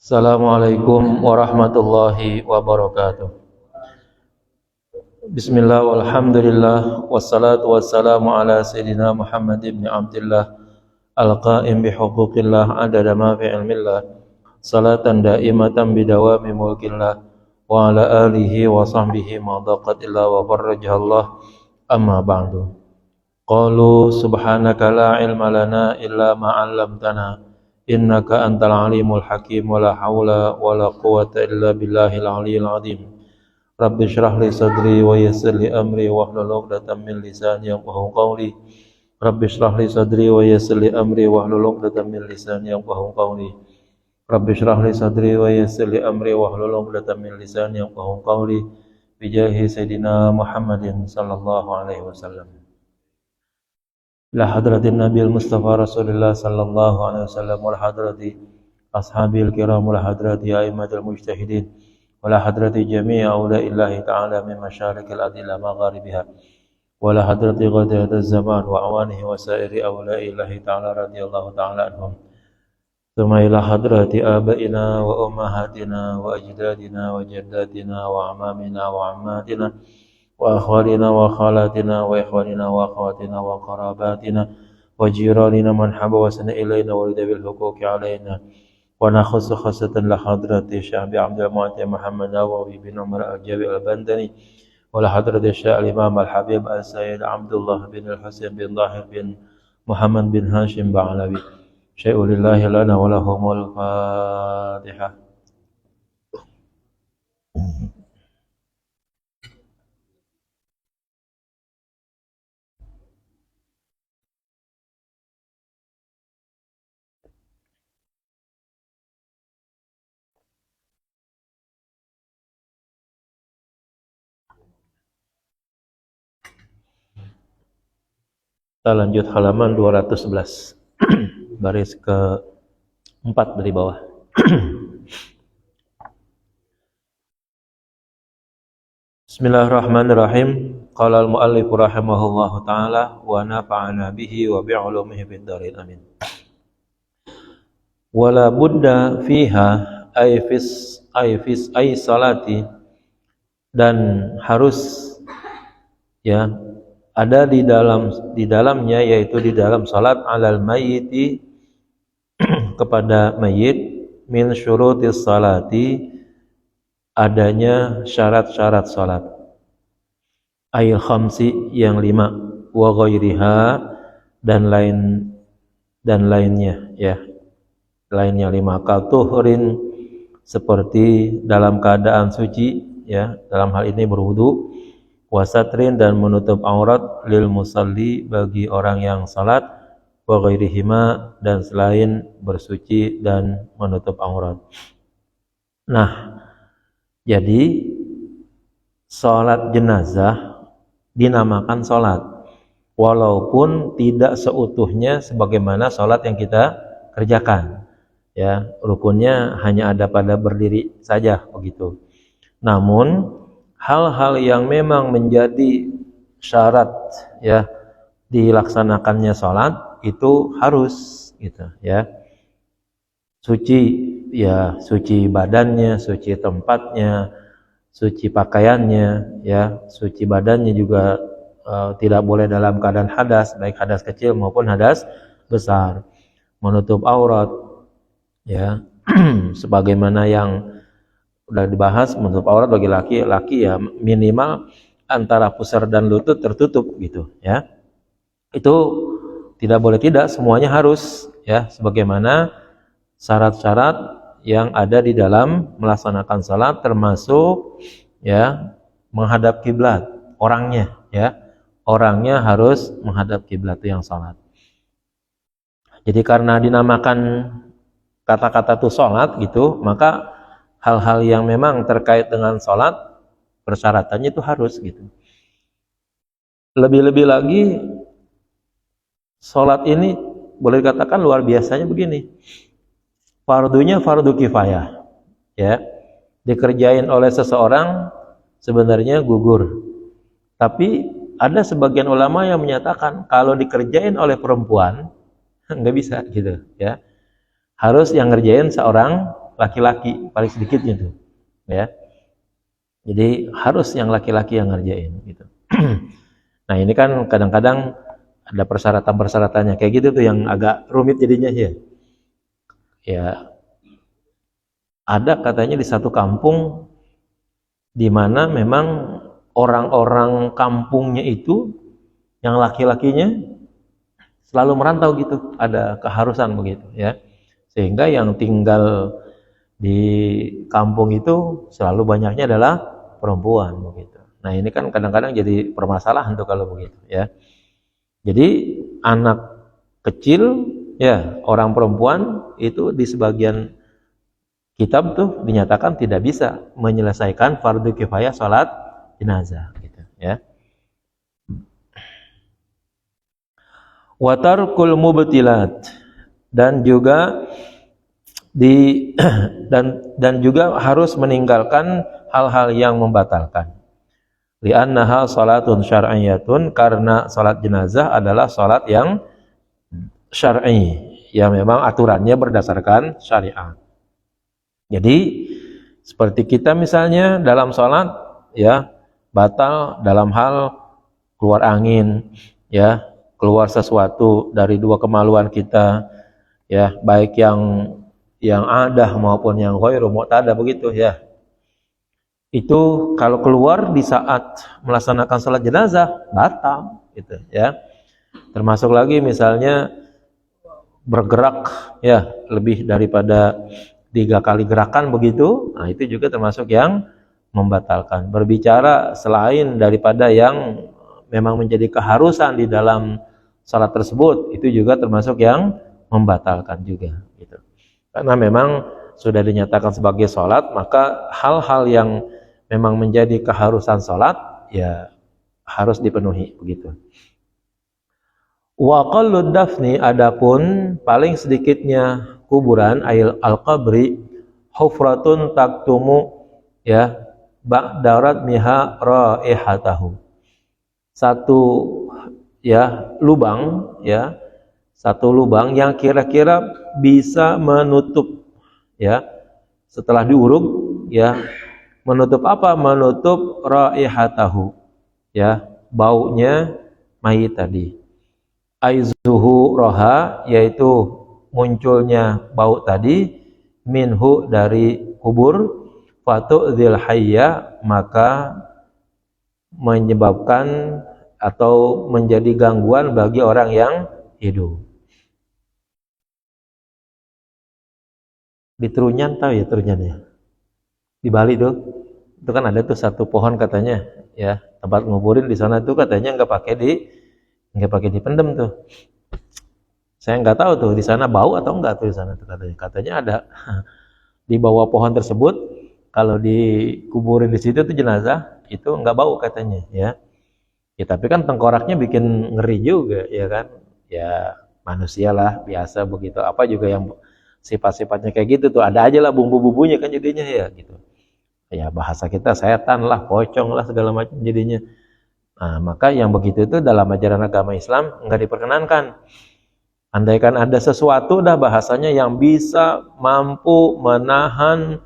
Assalamualaikum warahmatullahi wabarakatuh. Bismillah walhamdulillah wassalatu wassalamu ala sayyidina Muhammad ibn Abdullah al-qa'im bihuquqillah adada ma fi ilmillah salatan da'imatan bidawami mulkillah wa ala alihi wa sahbihi ma daqat illa wa farrajahallah amma ba'du. Qalu subhanaka la ilma lana illa ma 'allamtana innaka antal alimul hakim wa la hawla wa la quwwata illa billahil aliyyil azim. Rabbi shrah li sadri wa yassir li amri wahlul 'uqdatam min lisani yafqahu qawli. Rabbi shrah li sadri wa yassir li amri wahlul 'uqdatam min lisani yafqahu qawli. Rabbi shrah li sadri wa yassir li amri wahlul 'uqdatam min lisani yafqahu qawli. Bi jahi sayidina Muhammadin sallallahu alaihi wasallam. La hadratin Nabil Mustafa Rasulullah sallallahu alaihi wasallam wal hadrati ashabil kiram wal hadrati a'immatul mujtahidin wal hadrati jami' aulaillahi ta'ala min masyarikil adilla magharibiha wal hadrati ghadiyatuz zaman wa awanihi wa sairi aulaillahi ta'ala radhiyallahu ta'ala anhum thumma ila hadrati abaina wa ummahatina wa ajdadina wa jaddatina wa amamina wa ammatina wa akhwalina wa khalatina wa ikhwanina wa akhawatina wa qarabatina wa jiranina man habba wa sana ilayna wa lidabil huquqi alayna wa nakhussu khasatan la hadrati Syekh Abdul Mu'ti Muhammad Nawawi bin Umar al-Jawi al-Bandani wa la hadrati Syekh al-Imam al-Habib al-Sayyid Abdullah bin al-Husain bin Zahir bin Muhammad bin Hashim Ba'alawi syai'ulillahi lana wa lahumul Fatihah. Kita lanjut halaman 211 baris ke-4 dari bawah. Bismillahirrahmanirrahim. Qala al-muallif rahimahullahu taala wa nafa'ana bihi wa bi'ulumihi fid dharain amin. Wala budda fiha ay salati, dan harus ya ada di dalamnya, yaitu di dalam salat alal mayyiti kepada mayit, min syurutis salati, adanya syarat-syarat salat, ayil khamsi, yang 5, wa ghairiha, dan lainnya ya, lainnya 5, katuhrin, seperti dalam keadaan suci ya, dalam hal ini berwudu, wasatrin, dan menutup aurat, lil musalli, bagi orang yang salat, wa ghairihima, dan selain bersuci dan menutup aurat. Nah, jadi salat jenazah dinamakan salat walaupun tidak seutuhnya sebagaimana salat yang kita kerjakan ya, rukunnya hanya ada pada berdiri saja begitu. Namun hal-hal yang memang menjadi syarat ya dilaksanakannya salat itu harus gitu ya. Suci ya, suci badannya, suci tempatnya, suci pakaiannya ya, suci badannya juga tidak boleh dalam keadaan hadas, baik hadas kecil maupun hadas besar. Menutup aurat ya sebagaimana yang udah dibahas, menutup aurat bagi laki-laki ya minimal antara pusar dan lutut tertutup gitu ya. Itu tidak boleh, tidak semuanya harus ya, sebagaimana syarat-syarat yang ada di dalam melaksanakan salat, termasuk ya menghadap kiblat orangnya ya. Orangnya harus menghadap kiblat yang salat. Jadi karena dinamakan kata-kata itu salat gitu, maka hal-hal yang memang terkait dengan sholat persyaratannya itu harus gitu. Lebih-lebih lagi sholat ini boleh dikatakan luar biasanya begini, fardunya fardu kifayah ya, dikerjain oleh seseorang sebenarnya gugur, tapi ada sebagian ulama yang menyatakan kalau dikerjain oleh perempuan nggak bisa gitu ya, harus yang ngerjain seorang laki-laki paling sedikitnya tuh, ya. Jadi harus yang laki-laki yang ngerjain gitu. Nah ini kan kadang-kadang ada persyaratan-persyaratannya kayak gitu tuh yang agak rumit jadinya ya. Ya ada katanya di satu kampung di mana memang orang-orang kampungnya itu yang laki-lakinya selalu merantau gitu, ada keharusan begitu ya. Sehingga yang tinggal di kampung itu selalu banyaknya adalah perempuan begitu. Nah, ini kan kadang-kadang jadi permasalahan tuh kalau begitu ya. Jadi anak kecil ya, orang perempuan itu di sebagian kitab tuh dinyatakan tidak bisa menyelesaikan fardu kifayah salat jenazah gitu ya. Wa tarkul mubtilat, dan juga dan juga harus meninggalkan hal-hal yang membatalkan. Li'annaha salatun syar'iyyatun, karena salat jenazah adalah salat yang syar'i, yang memang aturannya berdasarkan syariat. Jadi seperti kita misalnya dalam salat ya, batal dalam hal keluar angin ya, keluar sesuatu dari dua kemaluan kita ya, baik yang ada maupun yang ghairu mu'tada begitu ya. Itu kalau keluar di saat melaksanakan salat jenazah batal gitu ya. Termasuk lagi misalnya bergerak ya lebih daripada 3 kali gerakan begitu, nah itu juga termasuk yang membatalkan. Berbicara selain daripada yang memang menjadi keharusan di dalam salat tersebut, itu juga termasuk yang membatalkan juga gitu. Karena memang sudah dinyatakan sebagai salat, maka hal-hal yang memang menjadi keharusan salat ya harus dipenuhi begitu. Wa qallu dafni, adapun paling sedikitnya kuburan al-qabri hufratun taktumu ya ba'darat miha raihatahu. Satu ya lubang ya, satu lubang yang kira-kira bisa menutup ya setelah diuruk ya, menutup apa? Menutup raihatahu ya, baunya mayit tadi. Aizuhu roha, yaitu munculnya bau tadi, minhu dari kubur, fatu'dzil hayya, maka menyebabkan atau menjadi gangguan bagi orang yang hidup. Di Trunyan, tahu ya Trunyan ya? Di Bali tuh, itu kan ada tuh satu pohon katanya ya, tempat nguburin di sana tuh katanya nggak pakai dipendem tuh. Saya nggak tahu tuh di sana bau atau enggak tuh di sana tuh katanya. Katanya ada di bawah pohon tersebut, kalau dikuburin di situ tuh jenazah itu nggak bau katanya ya. Ya tapi kan tengkoraknya bikin ngeri juga ya kan. Ya manusia lah biasa begitu, apa juga yang sifat-sifatnya kayak gitu tuh ada aja lah bumbu-bumbunya kan jadinya ya gitu. Ya bahasa kita setan lah, pocong lah segala macam jadinya. Nah, maka yang begitu itu dalam ajaran agama Islam enggak diperkenankan. Andaikan ada sesuatu dah bahasanya yang bisa mampu menahan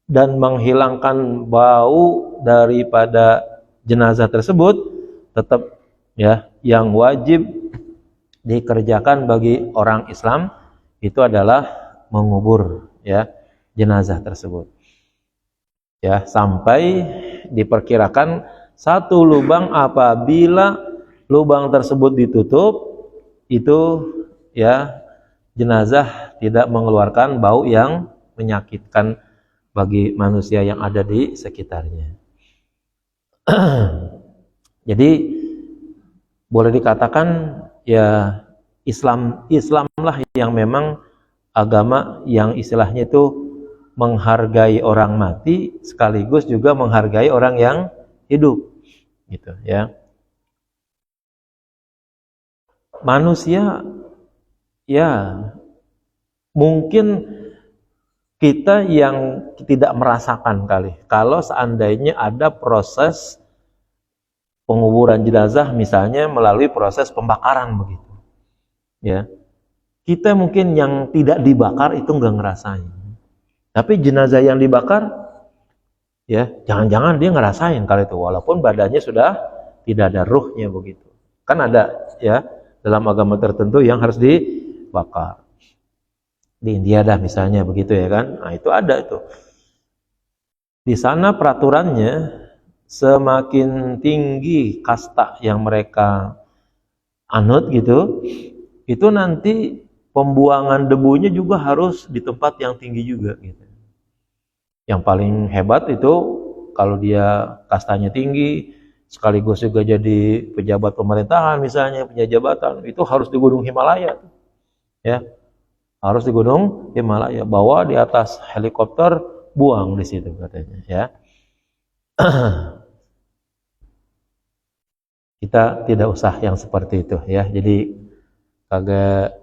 dan menghilangkan bau daripada jenazah tersebut, tetap ya yang wajib dikerjakan bagi orang Islam itu adalah mengubur ya jenazah tersebut. Ya, sampai diperkirakan satu lubang, apabila lubang tersebut ditutup itu ya jenazah tidak mengeluarkan bau yang menyakitkan bagi manusia yang ada di sekitarnya. Jadi boleh dikatakan ya Islamlah yang memang agama yang istilahnya itu menghargai orang mati sekaligus juga menghargai orang yang hidup gitu ya. Manusia ya mungkin kita yang tidak merasakan kali kalau seandainya ada proses penguburan jenazah misalnya melalui proses pembakaran begitu ya, kita mungkin yang tidak dibakar itu nggak ngerasain, Tapi jenazah yang dibakar, ya jangan-jangan dia ngerasain kalau itu, walaupun badannya sudah tidak ada ruhnya begitu. Kan ada ya dalam agama tertentu yang harus dibakar. Di India dah misalnya begitu ya kan. Nah, itu ada itu. Di sana peraturannya semakin tinggi kasta yang mereka anut gitu, itu nanti pembuangan debunya juga harus di tempat yang tinggi juga gitu. Yang paling hebat itu kalau dia kastanya tinggi, sekaligus juga jadi pejabat pemerintahan misalnya, punya jabatan, itu harus di Gunung Himalaya, ya, harus di Gunung Himalaya, bawa di atas helikopter, buang di situ katanya, ya. Kita tidak usah yang seperti itu, ya. Jadi kagak.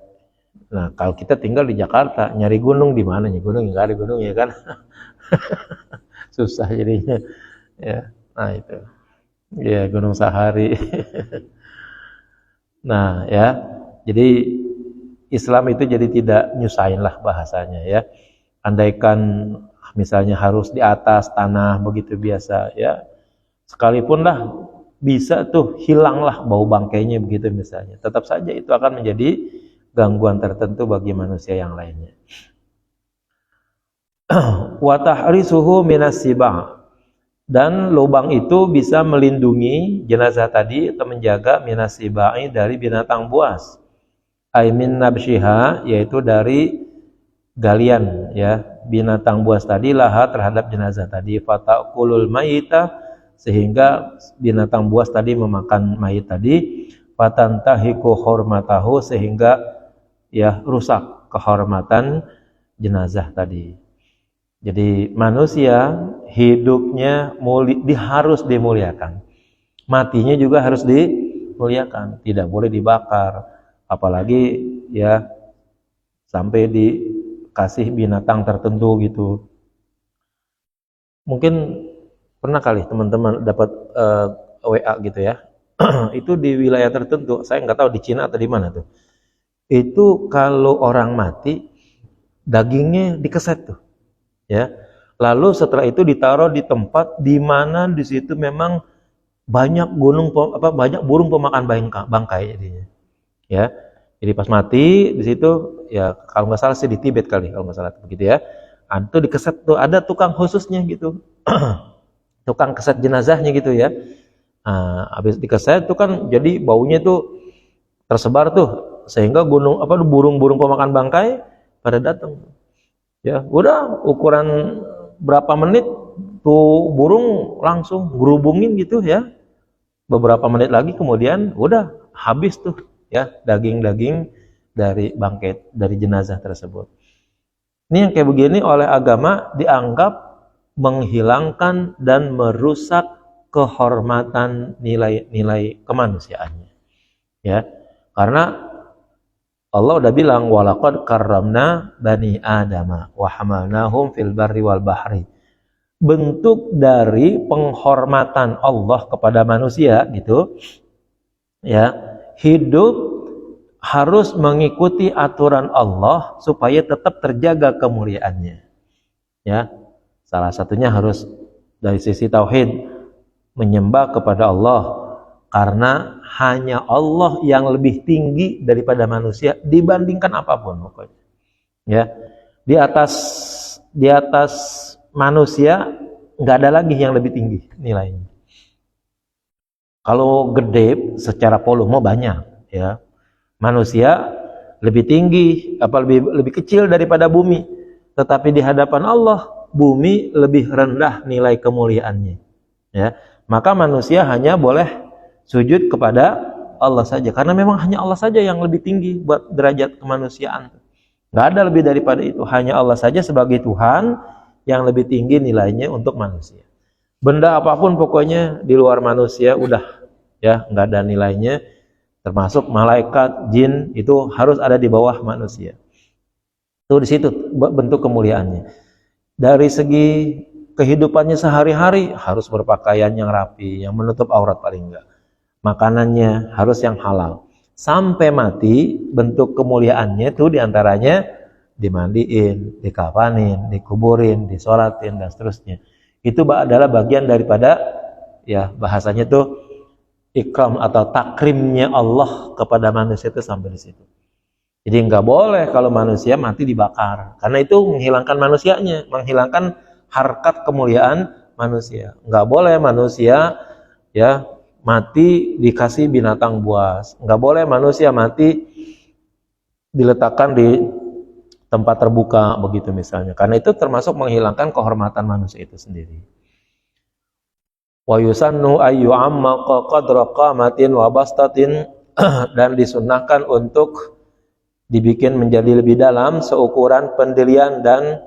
Nah, kalau kita tinggal di Jakarta, nyari gunung di mana? Gunung nggak ada gunung ya kan? Susah jadinya, ya. Nah itu. Ya, Gunung Sahari. Nah, ya. Jadi Islam itu jadi tidak nyusahin lah bahasanya, ya. Andaikan misalnya harus di atas tanah begitu biasa, ya. Sekalipun lah bisa tuh hilanglah bau bangkainya begitu misalnya. Tetap saja itu akan menjadi gangguan tertentu bagi manusia yang lainnya. Wa tahrisuhu minas siba'. Dan lubang itu bisa melindungi jenazah tadi atau menjaga minas siba'i dari binatang buas. Aimin nabshiha, yaitu dari galian ya binatang buas tadi laha terhadap jenazah tadi, fataqulul mayita, sehingga binatang buas tadi memakan mayit tadi, fatantahiku hormatahu, sehingga ya rusak kehormatan jenazah tadi. Jadi manusia hidupnya harus dimuliakan, matinya juga harus dimuliakan, tidak boleh dibakar, apalagi ya sampai dikasih binatang tertentu gitu. Mungkin pernah kali teman-teman dapat WA gitu ya, itu di wilayah tertentu, saya nggak tahu di Cina atau di mana tuh. Itu kalau orang mati dagingnya dikeset tuh. Ya, lalu setelah itu ditaruh di tempat di mana di situ memang banyak banyak burung pemakan bangkai jadinya. Ya, jadi pas mati di situ ya kalau nggak salah sih di Tibet kali kalau nggak salah begitu ya. Itu dikeset tuh, ada tukang khususnya gitu, tukang keset jenazahnya gitu ya. Habis dikeset itu kan jadi baunya tuh tersebar tuh sehingga burung-burung pemakan bangkai pada datang. Ya, udah ukuran berapa menit tuh burung langsung gerubungin gitu ya. Beberapa menit lagi kemudian udah habis tuh ya daging-daging dari bangkai dari jenazah tersebut. Ini yang kayak begini oleh agama dianggap menghilangkan dan merusak kehormatan nilai-nilai kemanusiaannya. Ya. Karena Allah udah bilang walaqad karramna bani adama wa hamalnahum fil barri wal bahri. Bentuk dari penghormatan Allah kepada manusia gitu. Ya, hidup harus mengikuti aturan Allah supaya tetap terjaga kemuliaannya. Ya. Salah satunya harus dari sisi tauhid, menyembah kepada Allah. Karena hanya Allah yang lebih tinggi daripada manusia dibandingkan apapun pokoknya. Ya, di atas manusia nggak ada lagi yang lebih tinggi nilainya. Kalau gede secara volume banyak, ya. Manusia lebih tinggi, lebih kecil daripada bumi. Tetapi di hadapan Allah, bumi lebih rendah nilai kemuliaannya. Ya, maka manusia hanya boleh sujud kepada Allah saja, karena memang hanya Allah saja yang lebih tinggi buat derajat kemanusiaan. Nggak ada lebih daripada itu, hanya Allah saja sebagai Tuhan yang lebih tinggi nilainya untuk manusia. Benda apapun pokoknya di luar manusia udah ya nggak ada nilainya, termasuk malaikat, jin itu harus ada di bawah manusia. Itu di situ bentuk kemuliaannya. Dari segi kehidupannya sehari-hari harus berpakaian yang rapi, yang menutup aurat paling enggak. Makanannya harus yang halal. Sampai mati bentuk kemuliaannya itu diantaranya dimandiin, dikafanin, dikuburin, disolatin dan seterusnya. Itu adalah bagian daripada ya bahasanya tuh ikram atau takrimnya Allah kepada manusia itu sampai di situ. Jadi nggak boleh kalau manusia mati dibakar, karena itu menghilangkan manusianya, menghilangkan harkat kemuliaan manusia. Nggak boleh manusia ya mati dikasih binatang buas, nggak boleh manusia mati diletakkan di tempat terbuka begitu misalnya, karena itu termasuk menghilangkan kehormatan manusia itu sendiri. Wa yusannu ayyu amma qadra qamatin wa bastatin dan disunnahkan untuk dibikin menjadi lebih dalam seukuran pendirian dan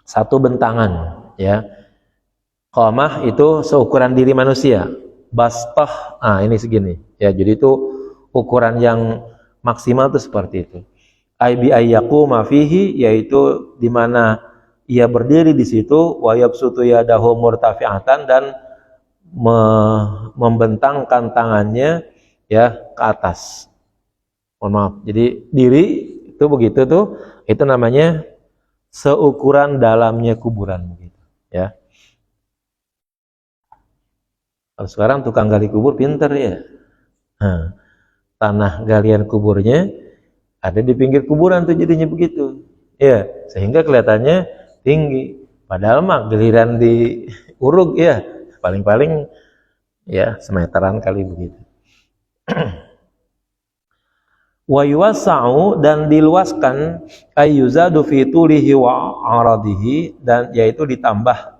satu bentangan ya. Qamah itu seukuran diri manusia, bastah ini segini ya, jadi itu ukuran yang maksimal itu seperti itu. Ai bi ayyaquma fihi, yaitu di mana ia berdiri di situ, wa yabsutu yadahu murtafi'atan, dan membentangkan tangannya ya ke atas. Mohon maaf. Jadi diri itu begitu tuh, itu namanya seukuran dalamnya kuburan begitu, ya. Kalau sekarang tukang gali kubur pinter ya. Nah, tanah galian kuburnya ada di pinggir kuburan tuh jadinya begitu. Ya, sehingga kelihatannya tinggi. Padahal mah giliran diuruk ya, paling-paling ya semeteran kali begitu. Wa yuwassa'u, dan diluaskan, ayyuzadu fi tulihi wa aradihi, dan yaitu ditambah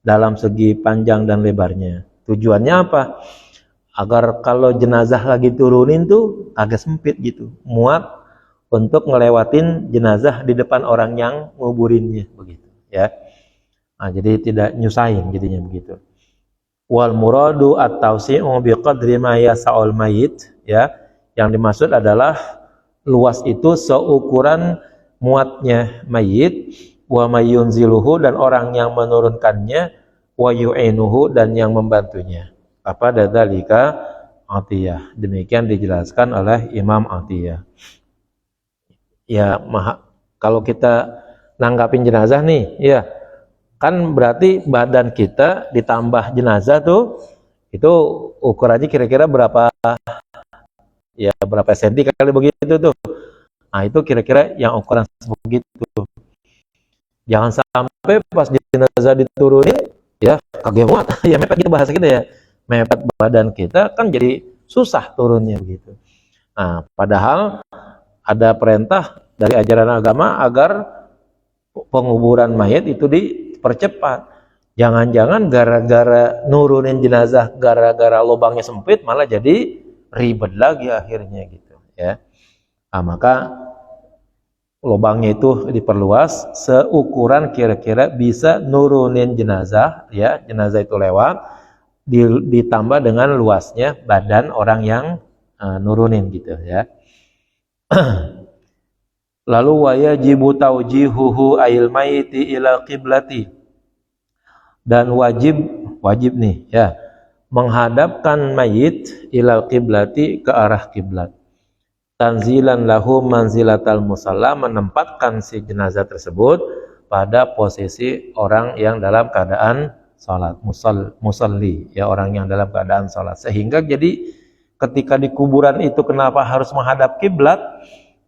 dalam segi panjang dan lebarnya. Tujuannya apa? Agar kalau jenazah lagi turunin tuh agak sempit gitu, muat untuk ngelewatin jenazah di depan orang yang nguburinnya begitu ya. Nah, jadi tidak nyusahin jadinya begitu. Wal muradu at-tawsi'u bi qadri ma yasa'ul mayit, ya. Yang dimaksud adalah luas itu seukuran muatnya mayit, wa mayunziluhu, dan orang yang menurunkannya, wa yu'inuhu, dan yang membantunya. Apa dzalika Atiyah. Demikian dijelaskan oleh Imam Atiyah. Ya, kalau kita nanggapin jenazah nih, ya kan berarti badan kita ditambah jenazah tuh, itu ukurannya kira-kira berapa senti kali begitu tuh. Nah, itu kira-kira yang ukuran begitu. Jangan sampai pas jenazah diturunin ya kaget banget ya, mepet gitu bahasa kita ya, mepet badan kita, kan jadi susah turunnya begitu. Nah, padahal ada perintah dari ajaran agama agar penguburan mayat itu dipercepat. Jangan-jangan gara-gara nurunin jenazah, gara-gara lubangnya sempit, malah jadi ribet lagi akhirnya gitu ya. Nah, maka lubangnya itu diperluas seukuran kira-kira bisa nurunin jenazah ya, jenazah itu lewat, ditambah dengan luasnya badan orang yang nurunin gitu ya. Lalu wajibu taujihuhu ail maiti ila qiblati, dan wajib nih ya, menghadapkan mayit ila qiblati, ke arah kiblat. Tanzilan lahu manzilatal musalla, menempatkan si jenazah tersebut pada posisi orang yang dalam keadaan salat, musalli ya, orang yang dalam keadaan salat. Sehingga jadi ketika di kuburan itu kenapa harus menghadap kiblat?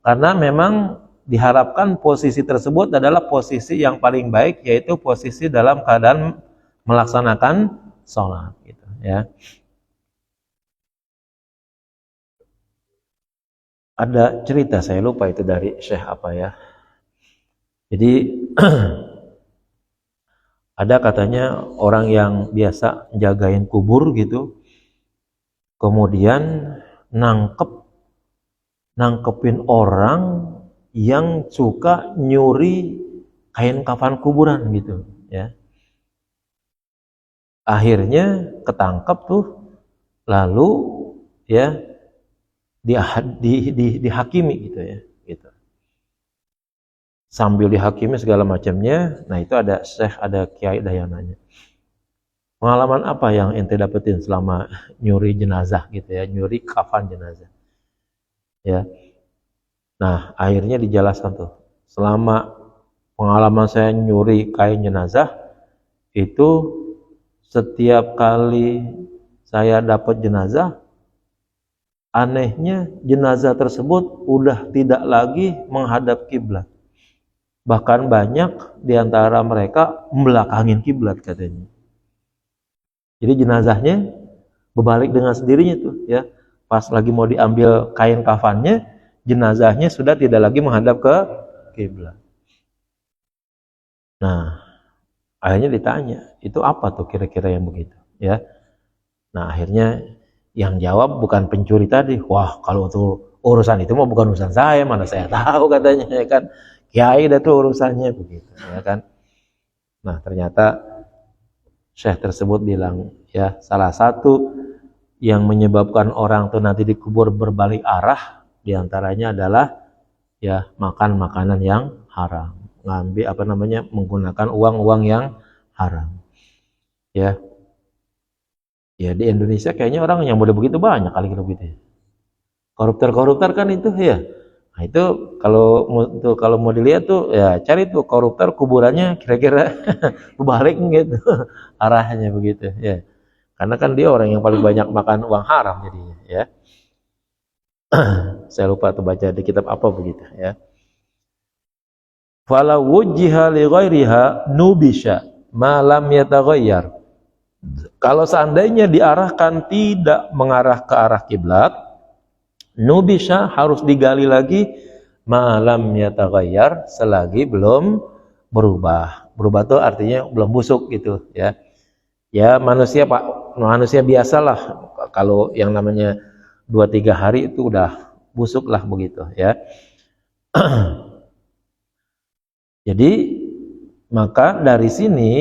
Karena memang diharapkan posisi tersebut adalah posisi yang paling baik, yaitu posisi dalam keadaan melaksanakan salat gitu ya. Ada cerita, saya lupa itu dari Syekh apa ya. Jadi ada katanya orang yang biasa jagain kubur gitu, kemudian nangkepin orang yang suka nyuri kain kafan kuburan gitu ya. Akhirnya ketangkep tuh, lalu ya dihakimi gitu ya, gitu. Sambil dihakimi segala macamnya. Nah, itu ada Syekh, ada Kiai Dayananya. Pengalaman apa yang ente dapetin selama nyuri jenazah gitu ya, nyuri kafan jenazah? Ya. Nah, akhirnya dijelaskan tuh selama pengalaman saya nyuri kain jenazah, itu setiap kali saya dapat jenazah, anehnya jenazah tersebut udah tidak lagi menghadap kiblat. Bahkan banyak di antara mereka membelakangin kiblat katanya. Jadi jenazahnya berbalik dengan sendirinya tuh ya. Pas lagi mau diambil kain kafannya, jenazahnya sudah tidak lagi menghadap ke kiblat. Nah, akhirnya ditanya, itu apa tuh kira-kira yang begitu ya. Nah, akhirnya yang jawab bukan pencuri tadi. Wah, kalau tuh urusan itu mah bukan urusan saya, mana saya tahu katanya ya kan. Kiai dah tuh urusannya begitu ya kan. Nah, ternyata Syekh tersebut bilang ya, salah satu yang menyebabkan orang tuh nanti dikubur berbalik arah diantaranya adalah ya makan makanan yang haram, ngambil menggunakan uang yang haram ya. Ya di Indonesia kayaknya orang yang boleh begitu banyak kali gitu ya. Koruptor kan itu ya. Nah itu kalau mau dilihat tuh ya cari tuh koruptor kuburannya kira-kira kebalik gitu arahnya begitu ya. Karena kan dia orang yang paling banyak makan uang haram jadinya ya. Saya lupa tuh baca di kitab apa begitu ya. Fala wujjiha li ghairiha nubisha ma lam yataghayyar. Kalau seandainya diarahkan tidak mengarah ke arah kiblat, nubisha harus digali lagi malam yataghayyar selagi belum berubah. Berubah itu artinya belum busuk gitu ya. Ya manusia biasalah kalau yang namanya 2-3 hari itu udah busuk lah begitu ya. Jadi maka dari sini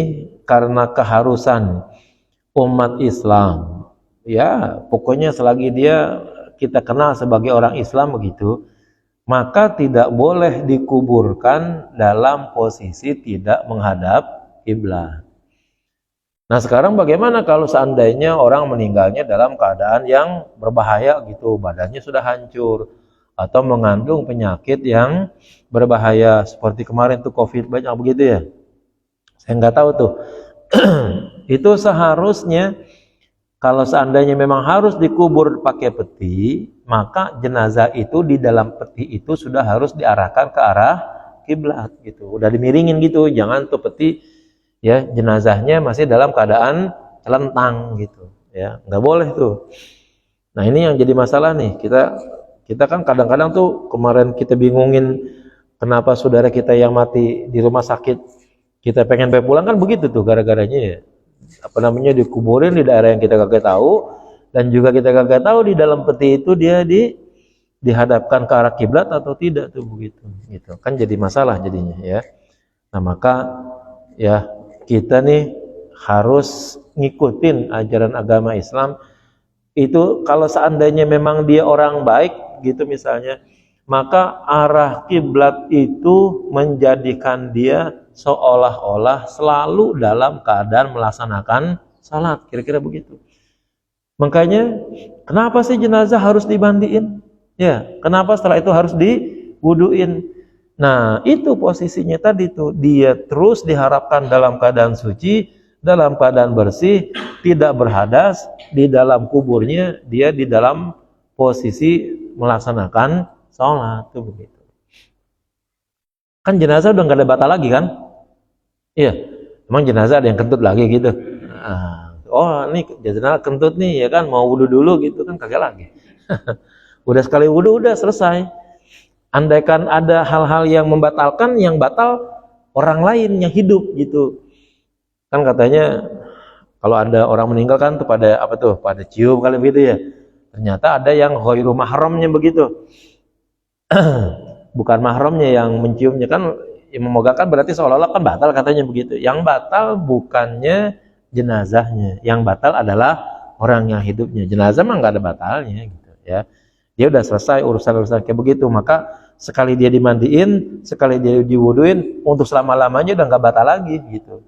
karena keharusan umat Islam ya pokoknya selagi kita kenal sebagai orang Islam begitu, maka tidak boleh dikuburkan dalam posisi tidak menghadap kiblat. Nah sekarang bagaimana kalau seandainya orang meninggalnya dalam keadaan yang berbahaya gitu, badannya sudah hancur atau mengandung penyakit yang berbahaya seperti kemarin tuh COVID banyak begitu ya. Saya nggak tahu tuh. Itu seharusnya kalau seandainya memang harus dikubur pakai peti, maka jenazah itu di dalam peti itu sudah harus diarahkan ke arah kiblat gitu. Udah dimiringin gitu, jangan tuh peti ya jenazahnya masih dalam keadaan celentang gitu ya, nggak boleh tuh. Nah ini yang jadi masalah nih, kita kan kadang-kadang tuh kemarin kita bingungin kenapa saudara kita yang mati di rumah sakit kita pengen pulang kan begitu tuh gara-garanya ya dikuburin di daerah yang kita kagak tahu, dan juga kita kagak tahu di dalam peti itu dia dihadapkan ke arah kiblat atau tidak tuh begitu gitu kan, jadi masalah jadinya ya. Nah maka ya kita nih harus ngikutin ajaran agama Islam itu. Kalau seandainya memang dia orang baik gitu misalnya, maka arah kiblat itu menjadikan dia seolah-olah selalu dalam keadaan melaksanakan salat, kira-kira begitu. Makanya kenapa sih jenazah harus dimandiin? Ya, kenapa setelah itu harus diwuduin? Nah, itu posisinya tadi tuh, dia terus diharapkan dalam keadaan suci, dalam keadaan bersih, tidak berhadas, di dalam kuburnya dia di dalam posisi melaksanakan sholat tuh begitu. Kan jenazah udah nggak ada batal lagi kan? Iya, emang jenazah ada yang kentut lagi gitu. Nah, oh ini jenazah kentut nih ya kan, mau wudhu dulu gitu kan, kagak lagi. Udah sekali wudhu udah selesai. Andaikan ada hal-hal yang membatalkan, yang batal orang lain yang hidup gitu. Kan katanya kalau ada orang meninggal kan tuh pada cium kali begitu ya. Ternyata ada yang ghairu mahramnya begitu. Bukan mahramnya yang menciumnya kan, yang memegakan berarti seolah-olah kan batal katanya begitu. Yang batal bukannya jenazahnya, yang batal adalah orang yang hidupnya. Jenazah mah nggak ada batalnya gitu ya. Dia udah selesai urusan-urusan kayak begitu, maka sekali dia dimandiin, sekali dia diwuduin, untuk selama-lamanya udah nggak batal lagi gitu.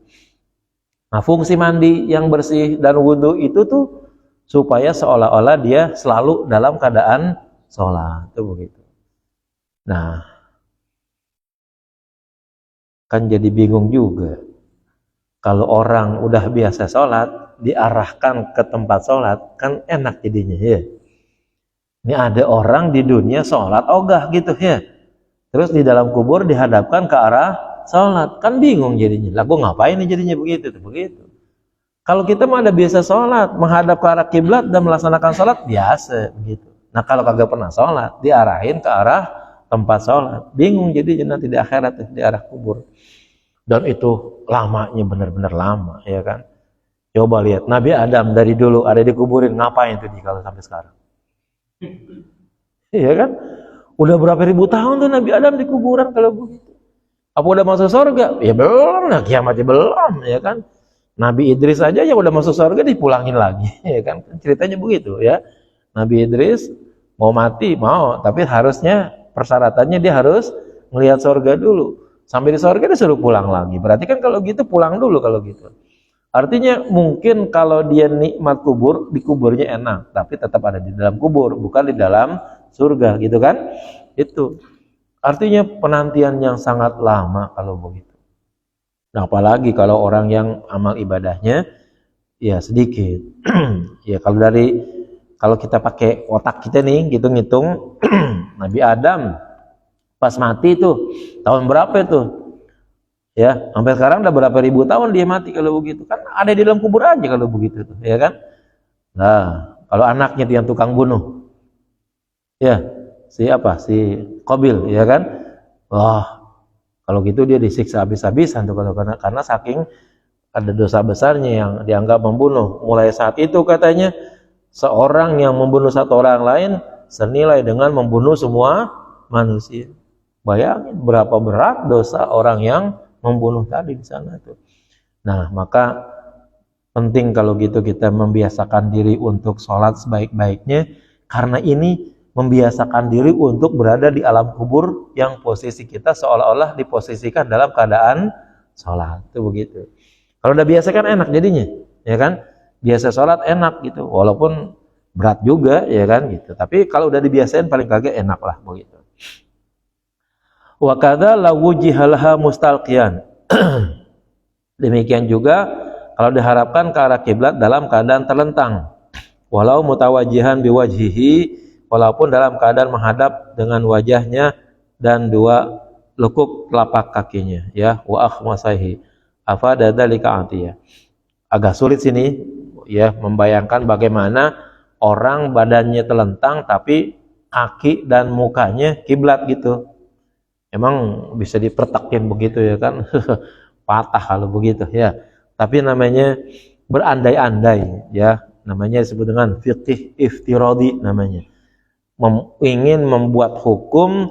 Nah fungsi mandi yang bersih dan wudhu itu tuh supaya seolah-olah dia selalu dalam keadaan sholat tuh begitu. Nah Kan jadi bingung juga. Kalau orang udah biasa sholat, diarahkan ke tempat sholat, kan enak jadinya ya. Ini ada orang di dunia sholat ogah gitu ya. Terus di dalam kubur dihadapkan ke arah sholat, kan bingung jadinya. Lah gua ngapain nih jadinya begitu? Begitu. Kalau kita mah ada biasa sholat, menghadap ke arah kiblat dan melaksanakan sholat biasa begitu. Nah kalau kagak pernah sholat, diarahin ke arah tempat sholat, bingung jadinya nanti di akhirat di arah kubur. Dan itu lamanya benar-benar lama, ya kan? Coba lihat Nabi Adam dari dulu ada dikuburin, ngapain tuh dia kalau sampai sekarang? Iya kan? Udah berapa ribu tahun tuh Nabi Adam di kuburan kalau begitu. Apa udah masuk surga? Ya belum, nah kiamatnya belum, ya kan? Nabi Idris aja yang udah masuk surga dipulangin lagi, ya kan? Ceritanya begitu ya. Nabi Idris mau mati, mau, tapi harusnya persyaratannya dia harus melihat surga dulu. Sampai di surga dia suruh pulang lagi. Berarti kan kalau gitu pulang dulu kalau gitu. Artinya mungkin kalau dia nikmat kubur, di kuburnya enak, tapi tetap ada di dalam kubur, bukan di dalam surga, gitu kan? Itu. Artinya penantian yang sangat lama kalau begitu. Nah, apalagi kalau orang yang amal ibadahnya ya sedikit. Ya kalau kita pakai otak kita nih, gitu ngitung Nabi Adam pas mati tuh tahun berapa itu? Ya, sampai sekarang udah berapa ribu tahun dia mati kalau begitu. Kan ada di dalam kubur aja kalau begitu tuh, ya kan? Nah, kalau anaknya tuh yang tukang bunuh. Ya, si Qabil, ya kan? Wah, kalau gitu dia disiksa habis-habisan tuh karena saking ada dosa besarnya yang dianggap membunuh. Mulai saat itu katanya seorang yang membunuh satu orang lain senilai dengan membunuh semua manusia. Bayangin berapa berat dosa orang yang membunuh tadi di sana tuh. Nah, maka penting kalau gitu kita membiasakan diri untuk sholat sebaik-baiknya, karena ini membiasakan diri untuk berada di alam kubur yang posisi kita seolah-olah diposisikan dalam keadaan sholat. Itu begitu. Kalau udah biasa kan enak jadinya, ya kan? Biasa sholat enak gitu, walaupun berat juga, ya kan gitu. Tapi kalau udah dibiasain paling kagak enak lah begitu. Wa kadza lawujihalaha mustalqiyan. Demikian juga kalau diharapkan ke arah kiblat dalam keadaan terlentang, walau mutawajihan biwajhihi, walaupun dalam keadaan menghadap dengan wajahnya dan dua lekuk telapak kakinya, ya, wa akhmasaihi. Afada dzalika atiyah. Agak sulit sini ya membayangkan bagaimana orang badannya telentang tapi kaki dan mukanya kiblat gitu. Emang bisa dipertakin begitu ya kan? Patah kalau begitu ya. Tapi namanya berandai-andai ya. Namanya disebut dengan fiqih iftiradi namanya. Ingin membuat hukum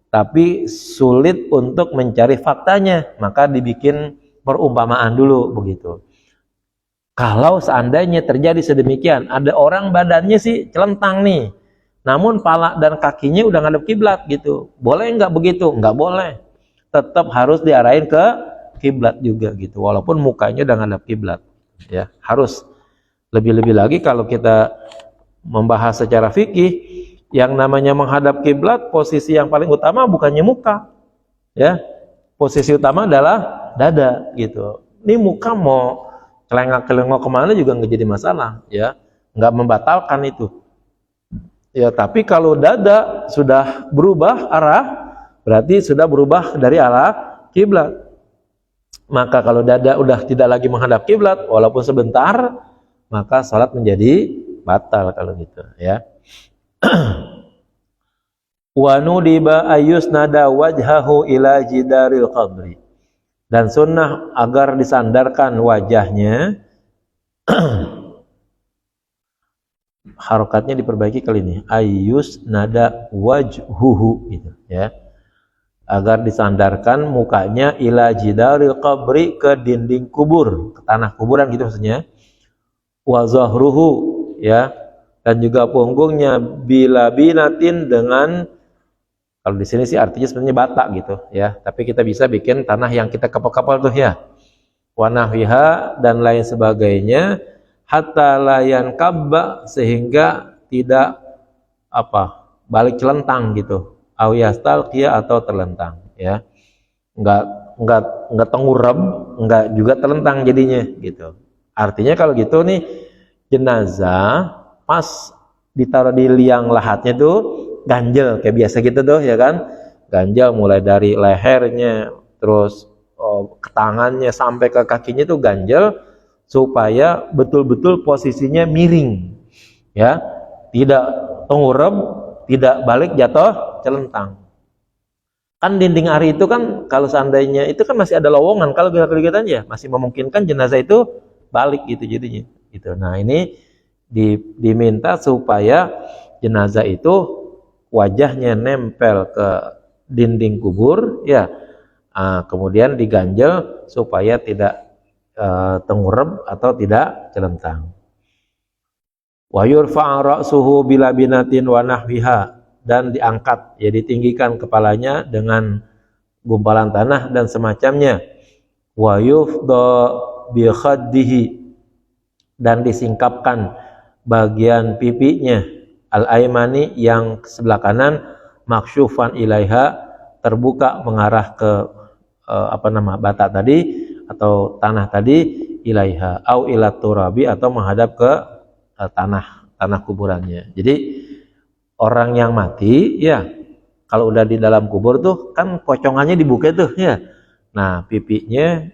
tapi sulit untuk mencari faktanya, maka dibikin perumpamaan dulu begitu. Kalau seandainya terjadi sedemikian, ada orang badannya sih celentang nih, namun pala dan kakinya udah ngadep kiblat gitu. Boleh nggak begitu? Nggak boleh. Tetap harus diarahin ke kiblat juga gitu. Walaupun mukanya udah ngadep kiblat. Ya, harus. Lebih-lebih lagi kalau kita membahas secara fikih, yang namanya menghadap kiblat, posisi yang paling utama bukannya muka. Ya. Posisi utama adalah dada gitu. Ini muka mau kelengak-kelengok kemana juga nggak jadi masalah, ya. Nggak membatalkan itu. Ya, tapi kalau dada sudah berubah arah, berarti sudah berubah dari arah kiblat. Maka kalau dada udah tidak lagi menghadap kiblat, walaupun sebentar, maka salat menjadi batal kalau gitu, ya. Wa nudiba ayusnada wajhahu ila jidaril qabri. Dan sunnah agar disandarkan wajahnya. Harokatnya diperbaiki kali ini, ayus nada wajhuhu gitu ya, agar disandarkan mukanya ila jidaril qabri, ke dinding kubur, ke tanah kuburan gitu maksudnya, wa zahruhu ya, dan juga punggungnya bila binatin, dengan, kalau di sini sih artinya sebenarnya bata gitu ya, tapi kita bisa bikin tanah yang kita kapal-kapal tuh ya, wa nahwiha dan lain sebagainya, hatta layan kabba, sehingga tidak balik celentang gitu, aw yastalqiya atau terlentang ya, enggak nggak tengurap, nggak juga telentang jadinya gitu. Artinya kalau gitu nih jenazah pas ditaruh di liang lahatnya tuh ganjel kayak biasa gitu tuh ya kan, ganjel mulai dari lehernya terus ke tangannya sampai ke kakinya tuh ganjel supaya betul-betul posisinya miring ya, tidak tengurap, tidak balik jatuh celentang. Kan dinding ari itu kan kalau seandainya itu kan masih ada lowongan, kalau kita ya masih memungkinkan jenazah itu balik gitu jadinya gitu. Nah ini diminta supaya jenazah itu wajahnya nempel ke dinding kubur ya, kemudian diganjel supaya tidak tengurap atau tidak celentang. Wa yurfa' ra'suhu bila binatin wa nahwiha, dan diangkat ya, ditinggikan kepalanya dengan gumpalan tanah dan semacamnya. Wa yufda bi khaddihi, dan disingkapkan bagian pipinya al-aimani yang sebelah kanan, maksyufan ilaiha, terbuka mengarah ke bata tadi atau tanah tadi, ilaiha au ila turabi, atau menghadap ke tanah kuburannya. Jadi orang yang mati ya kalau udah di dalam kubur tuh kan pocongannya dibuka tuh ya. Nah, pipinya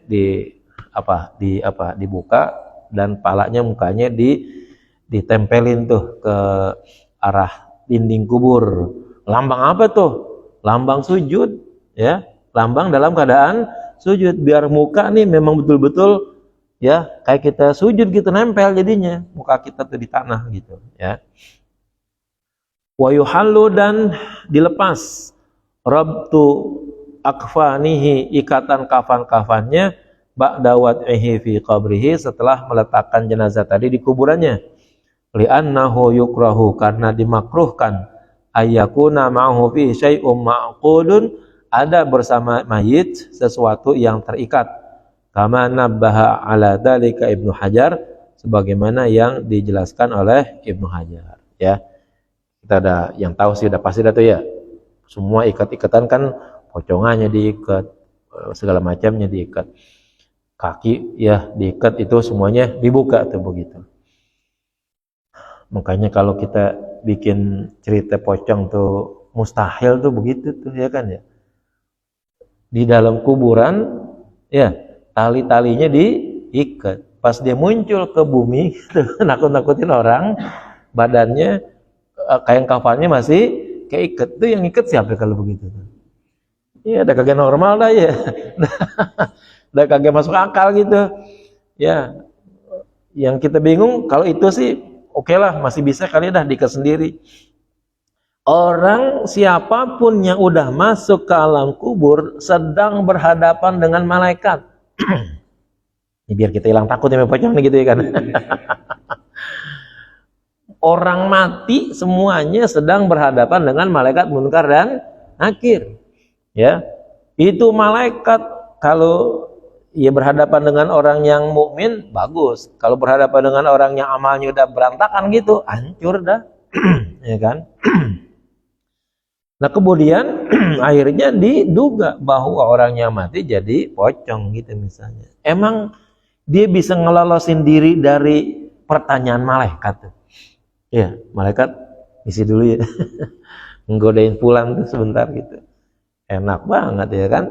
dibuka dan palanya mukanya ditempelin tuh ke arah dinding kubur. Lambang apa tuh? Lambang sujud ya. Lambang dalam keadaan sujud, biar muka nih memang betul-betul ya kayak kita sujud gitu, nempel jadinya muka kita tuh di tanah gitu ya. Wa yuhallu, dan dilepas rabtu akfanihi, ikatan kafan-kafannya, ba'da wad'ihi fi qabrihi, setelah meletakkan jenazah tadi di kuburannya. Li'annahu yukrahu, karena dimakruhkan, ayyakuna ma'hu fi syai'um ma'qudun, ada bersama mayit sesuatu yang terikat. Kama nabbaha ala dzalika Ibnu Hajar, sebagaimana yang dijelaskan oleh Ibnu Hajar ya. Kita ada yang tahu sih, udah pasti dah tuh ya. Semua ikat-ikatan kan pocongannya diikat, segala macamnya diikat. Kaki ya diikat, itu semuanya dibuka tuh begitu. Makanya kalau kita bikin cerita pocong tuh mustahil tuh begitu tuh ya kan ya. Di dalam kuburan ya tali-talinya diikat. Pas dia muncul ke bumi nakut-nakutin orang, badannya kain kafannya masih keikat. Tuh yang ikat siapa kalau begitu? Iya, udah kagak normal dah ya. Udah kagak masuk akal gitu. Ya, yang kita bingung kalau itu sih oke lah, masih bisa kali dah diikat sendiri. Orang siapapun yang udah masuk ke alam kubur sedang berhadapan dengan malaikat. Ini biar kita hilang takut ya pocong gitu ya kan. Orang mati semuanya sedang berhadapan dengan malaikat munkar dan nakir. Ya. Itu malaikat kalau ya berhadapan dengan orang yang mukmin bagus. Kalau berhadapan dengan orang yang amalnya udah berantakan gitu, hancur dah. Ya kan? Nah, kemudian akhirnya diduga bahwa orang yang mati jadi pocong gitu misalnya. Emang dia bisa ngelolosin diri dari pertanyaan malaikat. Ya, malaikat isi dulu ya. Nggodain pulang tuh sebentar gitu. Enak banget ya kan.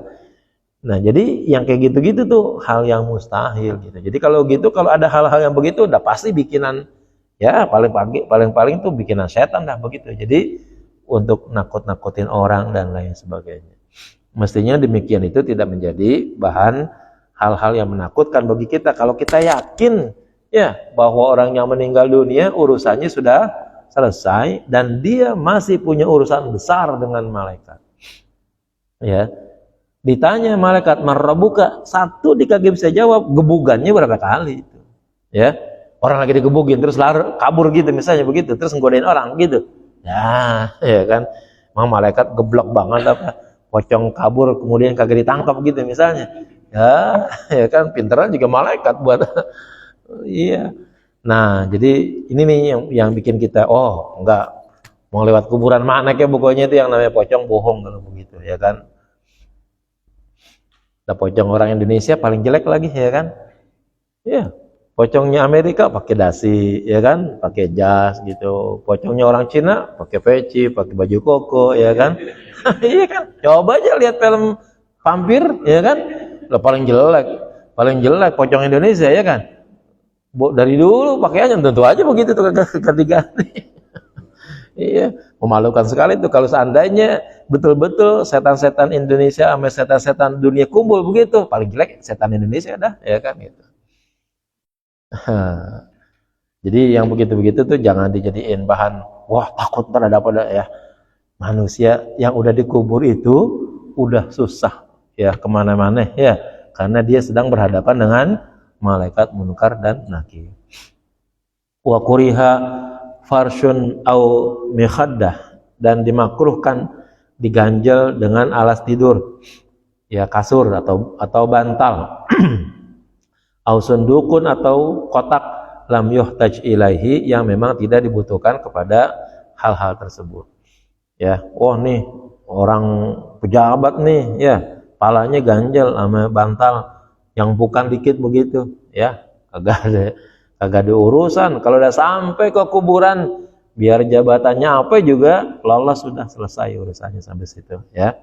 Nah, jadi yang kayak gitu-gitu tuh hal yang mustahil gitu. Jadi kalau gitu, kalau ada hal-hal yang begitu udah pasti bikinan ya paling tuh bikinan setan dah begitu. Jadi untuk nakut-nakutin orang dan lain sebagainya. Mestinya demikian itu tidak menjadi bahan hal-hal yang menakutkan bagi kita. Kalau kita yakin ya bahwa orang yang meninggal dunia urusannya sudah selesai dan dia masih punya urusan besar dengan malaikat. Ya. Ditanya malaikat marrabuka, satu dikagak bisa jawab, gebugannya berapa kali itu. Ya. Orang lagi digebugin terus lari kabur gitu misalnya begitu, terus nggodain orang gitu. Ya kan. Memang malaikat geblok banget apa? Pocong kabur kemudian kagak ditangkap gitu misalnya. Ya kan pinteran juga malaikat buat iya. Nah, jadi ini nih yang bikin kita enggak mau lewat kuburan mana kayak pokoknya itu yang namanya pocong bohong kalau begitu ya kan. Nah, pocong orang Indonesia paling jelek lagi ya kan? Ya, pocongnya Amerika pakai dasi, ya kan? Pakai jas gitu. Pocongnya orang Cina pakai peci, pakai baju koko, ya kan? Iya kan? Coba aja lihat film vampir, ya kan? Lah paling jelek pocong Indonesia, ya kan? Dari dulu pakaiannya tentu aja begitu tuh ganti-ganti. Iya, memalukan sekali tuh kalau seandainya betul-betul setan-setan Indonesia sama setan-setan dunia kumpul begitu, paling jelek setan Indonesia dah, ya kan gitu. Jadi yang begitu-begitu tuh jangan dijadiin bahan, wah takut ntar ada apa ya. Manusia yang udah dikubur itu udah susah ya kemana-mana ya, karena dia sedang berhadapan dengan malaikat munkar dan nakir. Wa kuriha farsyun au mikhaddah, dan dimakruhkan diganjel dengan alas tidur ya, kasur atau bantal au sundukun atau kotak lam yuhtaj ilaihi, yang memang tidak dibutuhkan kepada hal-hal tersebut ya. Oh nih orang pejabat nih ya, palanya ganjel sama bantal yang bukan dikit begitu ya, kagak ada urusan. Kalau udah sampai ke kuburan, biar jabatannya apa juga lolos, sudah selesai urusannya sampai situ ya.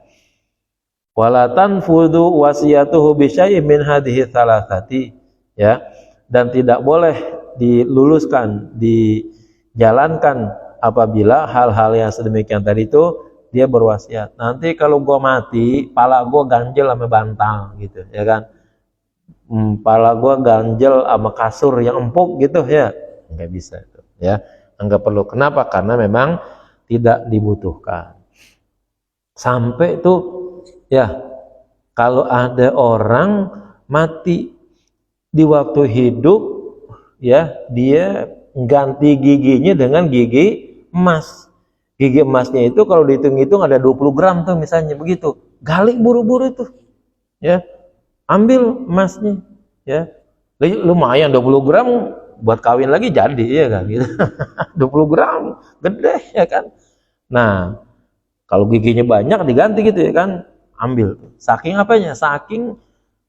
Wala tanfudu wasiyatuhu bi syai'in min hadhihi thalathati ya, dan tidak boleh diluluskan, dijalankan apabila hal-hal yang sedemikian tadi itu dia berwasiat. Nanti kalau gua mati, pala gua ganjel sama bantal gitu ya kan. Pala gua ganjel sama kasur yang empuk gitu ya, nggak bisa itu ya, nggak perlu. Kenapa? Karena memang tidak dibutuhkan. Sampai tuh ya, kalau ada orang mati di waktu hidup ya, dia ganti giginya dengan gigi emas. Gigi emasnya itu kalau dihitung-hitung ada 20 gram tuh misalnya begitu, gali buru-buru itu ya, ambil emasnya ya, lumayan 20 gram buat kawin lagi jadi ya kan gitu. 20 gram gede ya kan. Nah kalau giginya banyak diganti gitu ya kan, ambil. Saking apanya? Saking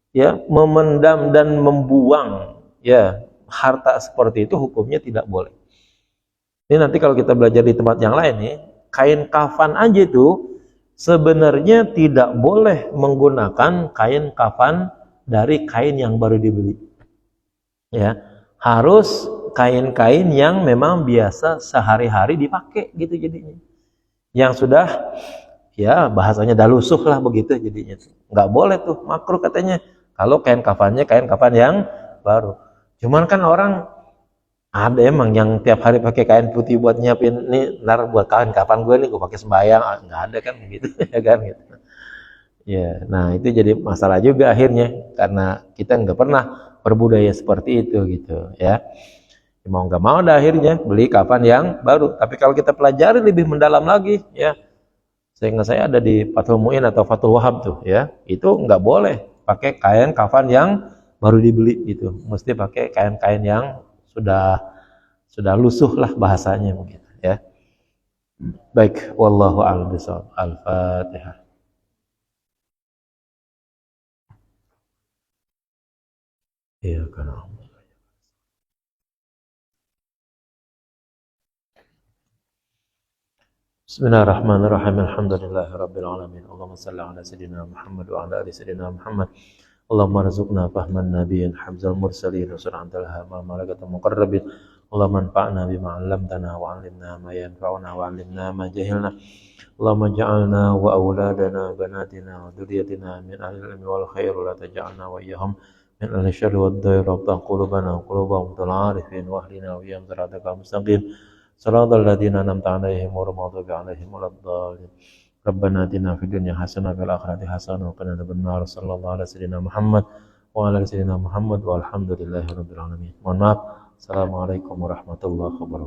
ya memendam dan membuang ya harta seperti itu, hukumnya tidak boleh. Ini nanti kalau kita belajar di tempat yang lain nih, kain kafan aja itu sebenarnya tidak boleh menggunakan kain kafan dari kain yang baru dibeli ya, harus kain-kain yang memang biasa sehari-hari dipakai gitu jadinya, yang sudah ya bahasanya dah lusuh lah begitu jadinya. Nggak boleh tuh, makruh katanya kalau kain kafannya kain kafan yang baru. Cuman kan orang ada emang yang tiap hari pakai kain putih buat nyiapin nih, ntar buat kain kapan gue nih gue pakai sembahyang, nggak ada kan begitu ya kan gitu ya. Nah itu jadi masalah juga akhirnya, karena kita nggak pernah berbudaya seperti itu gitu ya. Mau nggak mau dah akhirnya beli kafan yang baru. Tapi kalau kita pelajari lebih mendalam lagi ya, sehingga saya ada di Fathul Mu'in atau Fathul Wahab tuh ya, itu nggak boleh pakai kain kafan yang baru dibeli itu, mesti pakai kain-kain yang sudah lusuh lah bahasanya mungkin ya. Baik, wallahu a'lam bishawab. Al-Fatihah. Iya kan. Bismillahirrahmanirrahim. Alhamdulillahirabbil alamin. Allahumma shalli ala sayidina Muhammad wa ala ali sayidina Muhammad. Allahumma rizukna fahman nabiyyin hamzal mursalin wa sur'antal hama malakatul muqarrabin. Allahumma anfa'na bima 'allamtana wa 'allimna ma yanfa'una wa 'allimna ma jahilna. Allahumma ja'alna wa awladana banatina wa dhurriyyatina min ahli ilmi wal khair, wa la taj'alna wa iyyahum min ahli syarri wad dhair. Rabbana qulubana qulubahum bil 'arifin wa ahlina wa iyyahum siratal mustaqim. Siratal ladzina an'amta 'alaihim ghairil maghdubi 'alaihim waladdallin. Rabbana atina fid dunya hasanah wa fil akhirati hasanah wa qina adzabannar. Sallallahu ala sayyidina Muhammad wa ala sayyidina Muhammad walhamdulillahi rabbil alamin. Mohon maaf. Assalamualaikum warahmatullahi wabarakatuh.